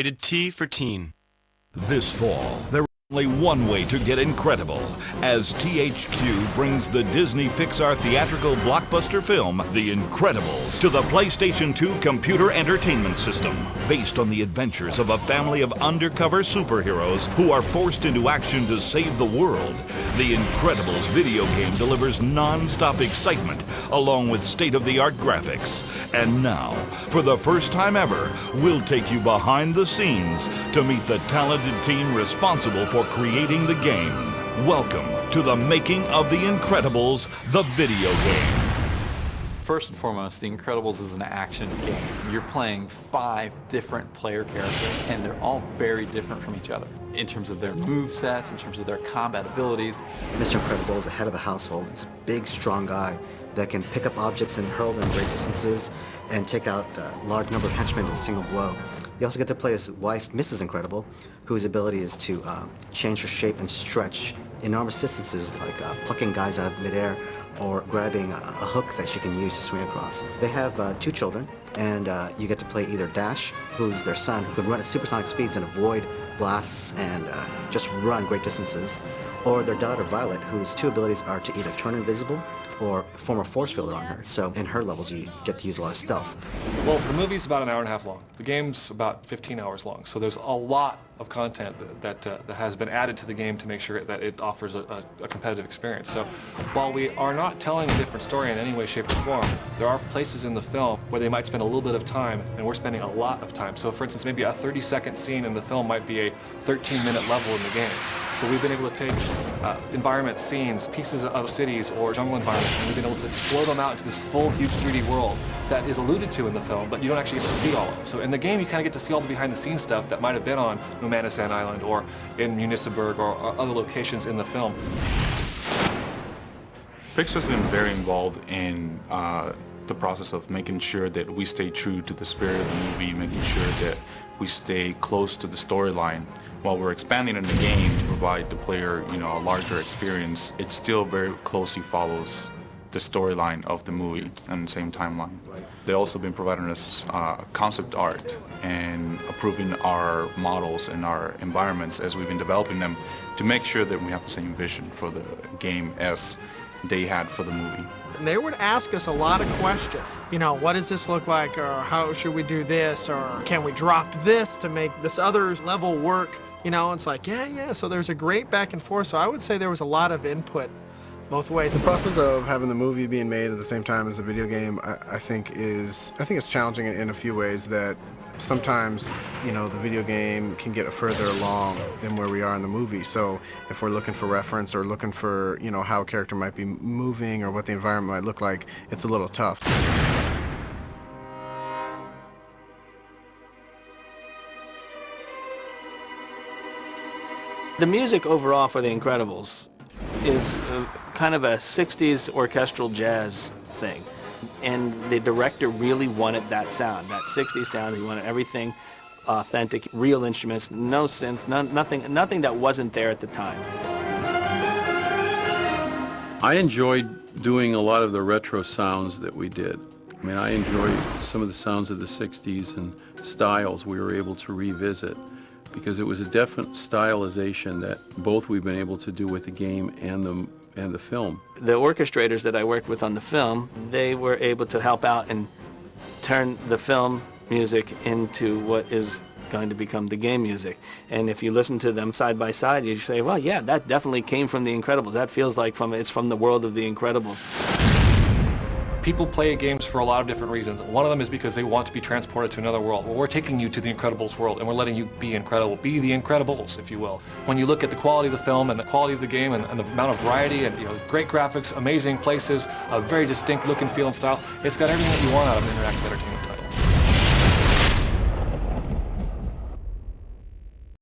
Rated T for teen. This fall, there is only one way to get incredible as THQ brings the Disney Pixar theatrical blockbuster film, The Incredibles, to the PlayStation 2 computer entertainment system. Based on the adventures of a family of undercover superheroes who are forced into action to save the world, The Incredibles video game delivers non-stop excitement along with state-of-the-art graphics. And now, for the first time ever, we'll take you behind the scenes to meet the talented team responsible for creating the game. Welcome to the making of The Incredibles, the video game. First and foremost, The Incredibles is an action game. You're playing 5 different player characters, and they're all very different from each other in terms of their movesets, in terms of their combat abilities. Mr. Incredible is the head of the household. He's a big, strong guy that can pick up objects and hurl them great distances and take out a large number of henchmen in a single blow. You also get to play his wife, Mrs. Incredible, whose ability is to change her shape and stretch enormous distances, like plucking guys out of midair or grabbing a hook that she can use to swing across. They have 2 children, and you get to play either Dash, who's their son, who can run at supersonic speeds and avoid blasts and just run great distances, or their daughter, Violet, whose 2 abilities are to either turn invisible or form a force field around her. So in her levels, you get to use a lot of stealth. Well, the movie's about an hour and a half long. The game's about 15 hours long. So there's a lot of content that has been added to the game to make sure that it offers a competitive experience. So while we are not telling a different story in any way, shape, or form, there are places in the film where they might spend a little bit of time, and we're spending a lot of time. So for instance, maybe a 30-second scene in the film might be a 13-minute level in the game. So we've been able to take environment scenes, pieces of cities or jungle environments, and we've been able to blow them out into this full, huge 3D world that is alluded to in the film, but you don't actually get to see all of. So in the game, you kind of get to see all the behind-the-scenes stuff that might have been on Nomanisand Island or in Municeburg or other locations in the film. Pixar's been very involved in the process of making sure that we stay true to the spirit of the movie, making sure that we stay close to the storyline. While we're expanding in the game to provide the player, a larger experience, it still very closely follows the storyline of the movie and the same timeline. They've also been providing us concept art and approving our models and our environments as we've been developing them to make sure that we have the same vision for the game as they had for the movie. They would ask us a lot of questions. What does this look like, or how should we do this, or can we drop this to make this other level work? It's like, yeah, so there's a great back and forth. So I would say there was a lot of input both ways. The process of having the movie being made at the same time as the video game, I think it's challenging in a few ways. That sometimes, the video game can get further along than where we are in the movie. So if we're looking for reference or looking for, how a character might be moving or what the environment might look like, it's a little tough. The music overall for The Incredibles is kind of a 60s orchestral jazz thing. And the director really wanted that sound, that 60s sound. He wanted everything authentic, real instruments, no synths, nothing that wasn't there at the time. I enjoyed doing a lot of the retro sounds that we did. I enjoyed some of the sounds of the 60s and styles we were able to revisit, because it was a definite stylization that both we've been able to do with the game and the film. The orchestrators that I worked with on the film, they were able to help out and turn the film music into what is going to become the game music. And if you listen to them side by side, you say, well, yeah, that definitely came from The Incredibles. That feels like it's from the world of The Incredibles. People play games for a lot of different reasons. One of them is because they want to be transported to another world. Well, we're taking you to the Incredibles world, and we're letting you be incredible. Be the Incredibles, if you will. When you look at the quality of the film and the quality of the game and the amount of variety and great graphics, amazing places, a very distinct look and feel and style, it's got everything that you want out of an interactive entertainment title.